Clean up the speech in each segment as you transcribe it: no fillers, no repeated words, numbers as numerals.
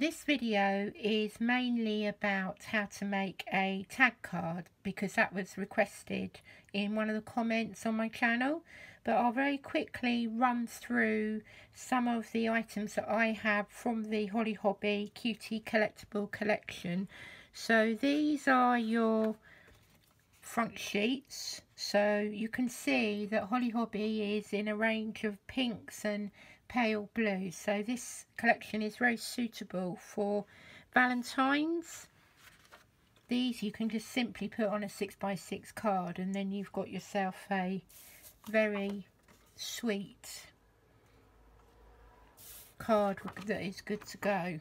This video is mainly about how to make a tag card because that was requested in one of the comments on my channel, but I'll very quickly run through some of the items that I have from the Hobbie Cutie Collectable collection. So these are your front sheets, so you can see that Hobbie is in a range of pinks and pale blue, so this collection is very suitable for Valentine's. These you can just simply put on a 6x6 card and then you've got yourself a very sweet card that is good to go.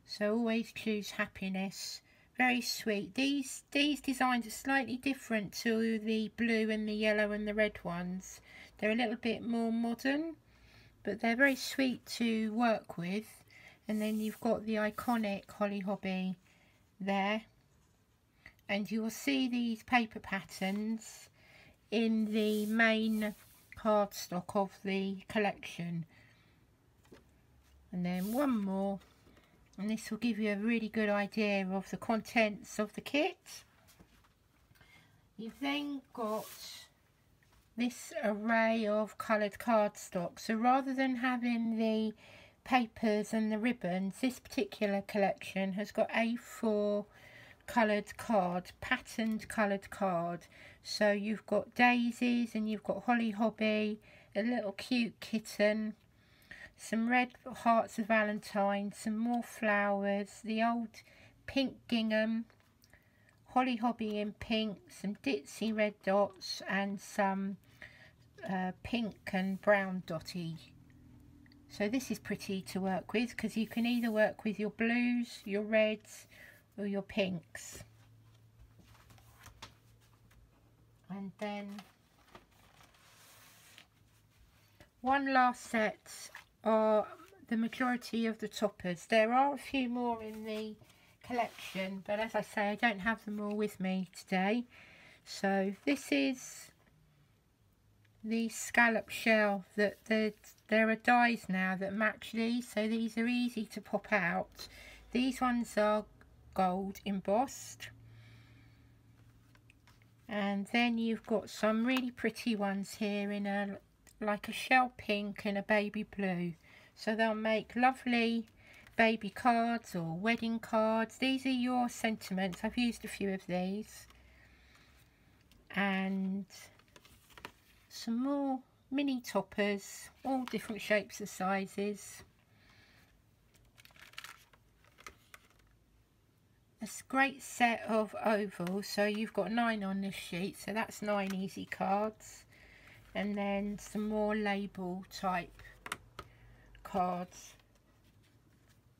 So always choose happiness. Very sweet. These designs are slightly different to the blue and the yellow and the red ones. They're a little bit more modern, but they're very sweet to work with. And then you've got the iconic Hobbie there, and you will see these paper patterns in the main cardstock of the collection. And then one more, and this will give you a really good idea of the contents of the kit. You've then got this array of coloured cardstock, so rather than having the papers and the ribbons, this particular collection has got A4 coloured card, patterned coloured card. So you've got daisies and you've got Hobbie, a little cute kitten, some red hearts of Valentine, some more flowers, the old pink gingham, Hobbie in pink, some ditzy red dots, and some pink and brown dotty. So this is pretty to work with because you can either work with your blues, your reds, or your pinks. And then one last set are the majority of the toppers. There are a few more in the collection, but as I say, I don't have them all with me today. So this is the scallop shell. That there are dies now that match these, so these are easy to pop out. These ones are gold embossed, and then you've got some really pretty ones here in a like a shell pink and a baby blue, so they'll make lovely baby cards or wedding cards. These are your sentiments. I've used a few of these, and some more mini toppers, all different shapes and sizes. A great set of ovals, so you've got 9 on this sheet, so that's 9 easy cards. And then some more label type cards.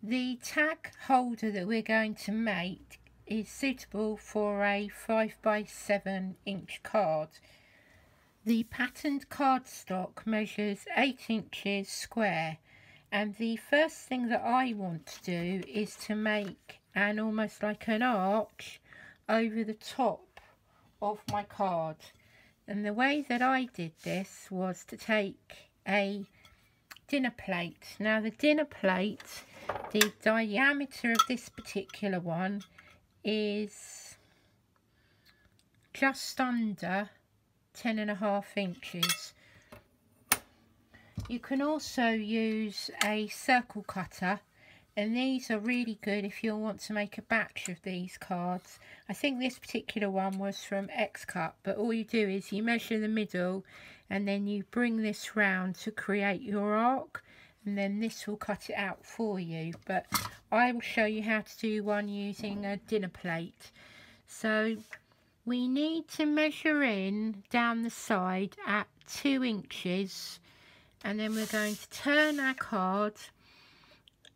The tag holder that we're going to make is suitable for a 5x7 inch card. The patterned cardstock measures 8 inches square, and the first thing that I want to do is to make an almost like an arch over the top of my card. And the way that I did this was to take a dinner plate. Now the dinner plate, the diameter of this particular one is just under 10.5 inches. You can also use a circle cutter, and these are really good if you want to make a batch of these cards. I think this particular one was from X-Cut, but all you do is you measure the middle and then you bring this round to create your arc, and then this will cut it out for you. But I will show you how to do one using a dinner plate. So we need to measure in down the side at 2 inches, and then we're going to turn our card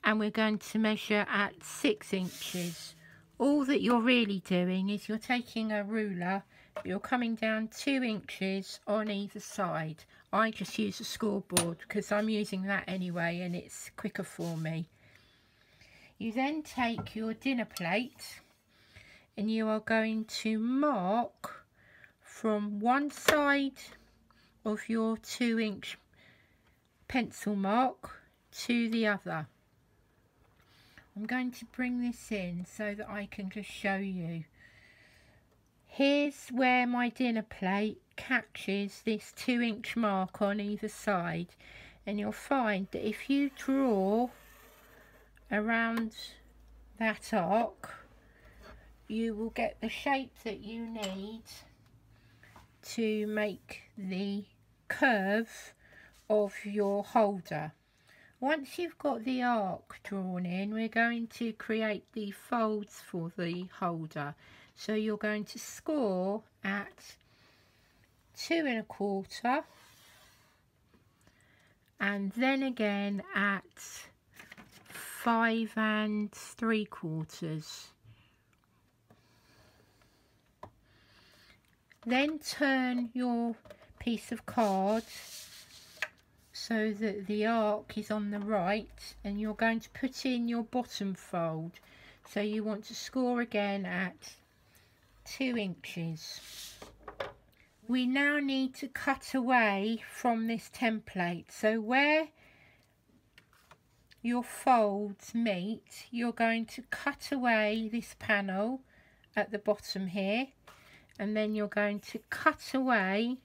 and we're going to measure at 6 inches. All that you're really doing is you're taking a ruler, you're coming down 2 inches on either side. I just use a scoreboard because I'm using that anyway and it's quicker for me. You then take your dinner plate and you are going to mark from one side of your 2 inch pencil mark to the other. I'm going to bring this in so that I can just show you. Here's where my dinner plate catches this 2-inch mark on either side, and you'll find that if you draw around that arc, you will get the shape that you need to make the curve of your holder. Once you've got the arc drawn in, we're going to create the folds for the holder. So you're going to score at 2 1/4 and then again at 5 3/4. Then turn your piece of card so that the arc is on the right, and you're going to put in your bottom fold. So you want to score again at 2 inches. We now need to cut away from this template. So where your folds meet, you're going to cut away this panel at the bottom here, and then you're going to cut away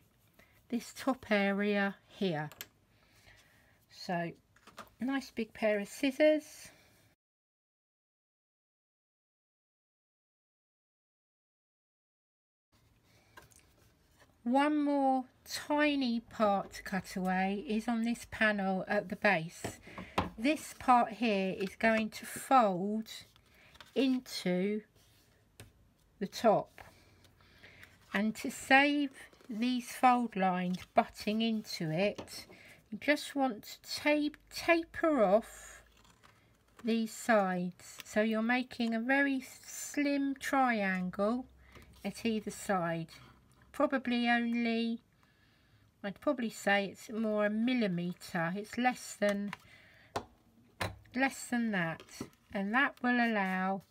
this top area here. So, nice big pair of scissors. One more tiny part to cut away is on this panel at the base. This part here is going to fold into the top. And to save these fold lines butting into it, you just want to taper off these sides. So you're making a very slim triangle at either side. Probably only, I'd probably say it's more a millimetre. It's less than that, and that will allow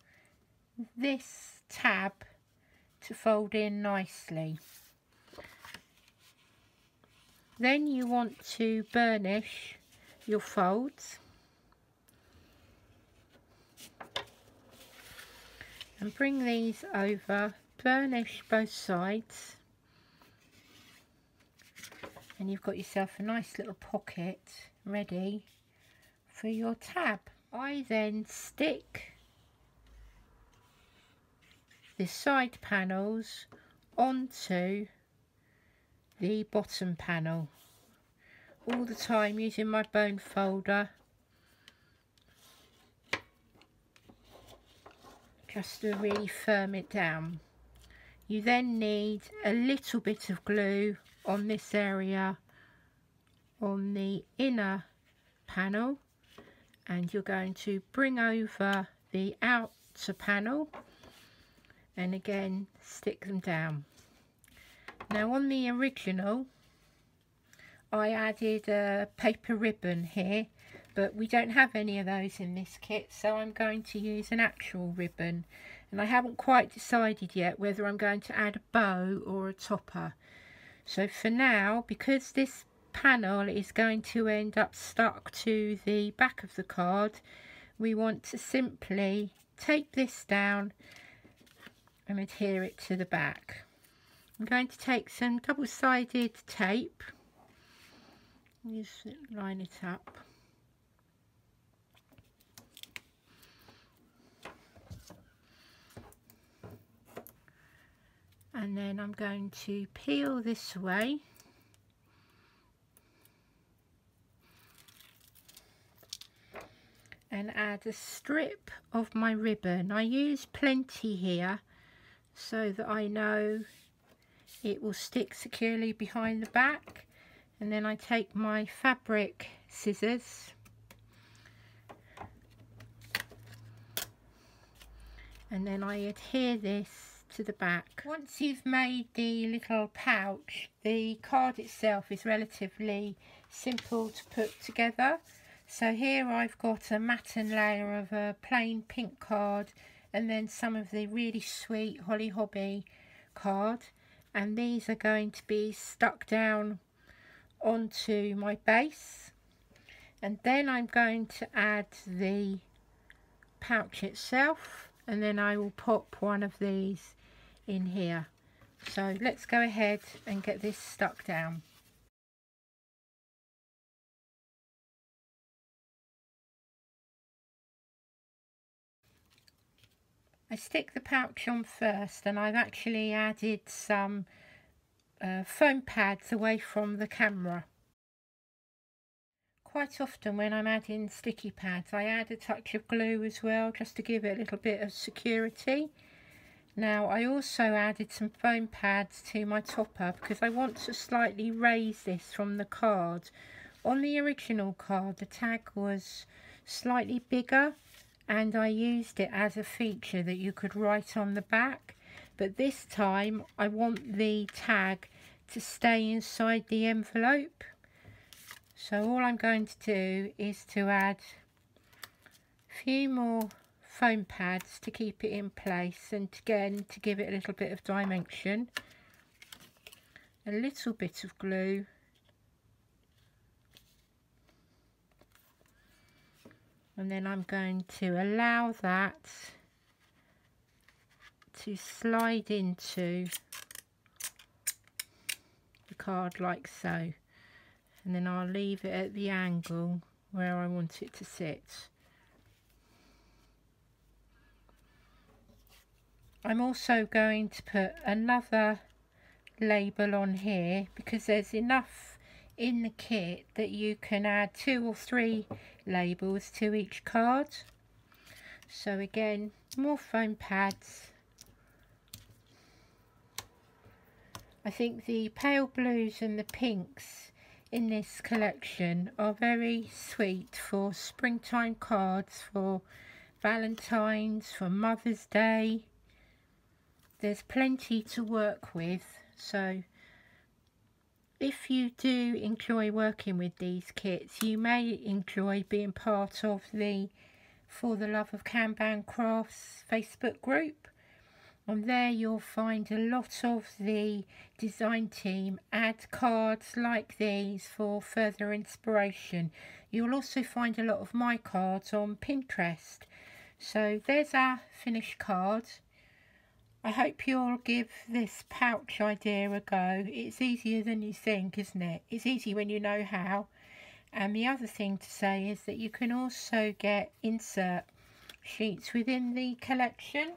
this tab to fold in nicely. Then you want to burnish your folds and bring these over, burnish both sides, and you've got yourself a nice little pocket ready for your tab. I then stick the side panels onto the bottom panel, all the time using my bone folder just to really firm it down. You then need a little bit of glue on this area on the inner panel, and you're going to bring over the outer panel and again stick them down. Now on the original I added a paper ribbon here, but we don't have any of those in this kit, so I'm going to use an actual ribbon, and I haven't quite decided yet whether I'm going to add a bow or a topper. So for now, because this panel is going to end up stuck to the back of the card, we want to simply tape this down and adhere it to the back. I'm going to take some double-sided tape, just line it up, and then I'm going to peel this away and add a strip of my ribbon. I use plenty here so that I know it will stick securely behind the back, and then I take my fabric scissors and then I adhere this to the back. Once you've made the little pouch, the card itself is relatively simple to put together. So here I've got a matten layer of a plain pink card and then some of the really sweet Holly Hobbie card, and these are going to be stuck down onto my base, and then I'm going to add the pouch itself, and then I will pop one of these in here. So let's go ahead and get this stuck down. I stick the pouch on first, and I've actually added some foam pads away from the camera. Quite often when I'm adding sticky pads, I add a touch of glue as well, just to give it a little bit of security. Now I also added some foam pads to my topper because I want to slightly raise this from the card. On the original card the tag was slightly bigger, and I used it as a feature that you could write on the back, but this time I want the tag to stay inside the envelope. So all I'm going to do is to add a few more foam pads to keep it in place, and again to give it a little bit of dimension, a little bit of glue, and then I'm going to allow that to slide into the card like so, and then I'll leave it at the angle where I want it to sit. I'm also going to put another label on here because there's enough in the kit that you can add 2 or 3 labels to each card. So again, more foam pads. I think the pale blues and the pinks in this collection are very sweet for springtime cards, for Valentine's, for Mother's Day. There's plenty to work with, so if you do enjoy working with these kits, you may enjoy being part of the For the Love of Kanban Crafts Facebook group. On there you'll find a lot of the design team add cards like these for further inspiration. You'll also find a lot of my cards on Pinterest. So there's our finished card. I hope you'll give this pouch idea a go. It's easier than you think, isn't it? It's easy when you know how. And the other thing to say is that you can also get insert sheets within the collection.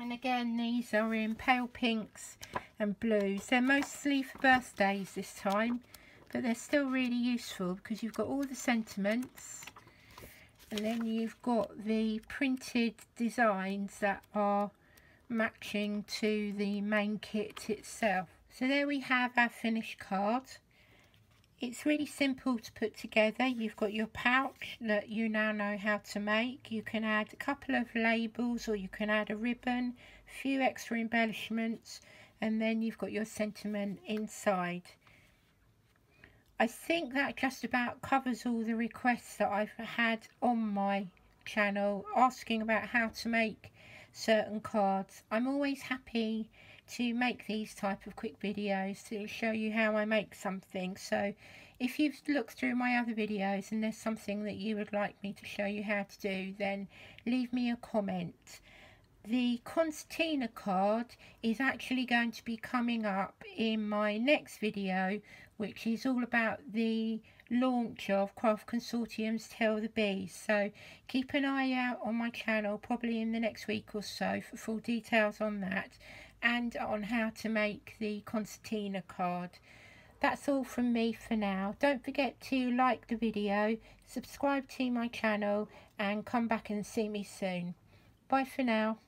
And again, these are in pale pinks and blues. They're mostly for birthdays this time, but they're still really useful because you've got all the sentiments, and then you've got the printed designs that are matching to the main kit itself. So there we have our finished card. It's really simple to put together. You've got your pouch that you now know how to make. You can add a couple of labels, or you can add a ribbon, a few extra embellishments, and then you've got your sentiment inside. I think that just about covers all the requests that I've had on my channel asking about how to make certain cards. I'm always happy to make these type of quick videos to show you how I make something. So if you've looked through my other videos and there's something that you would like me to show you how to do, then leave me a comment. The concertina card is actually going to be coming up in my next video, which is all about the launch of Craft Consortium's Tell the Bees. So keep an eye out on my channel, probably in the next week or so, for full details on that and on how to make the concertina card. That's all from me for now. Don't forget to like the video, subscribe to my channel, and come back and see me soon. Bye for now.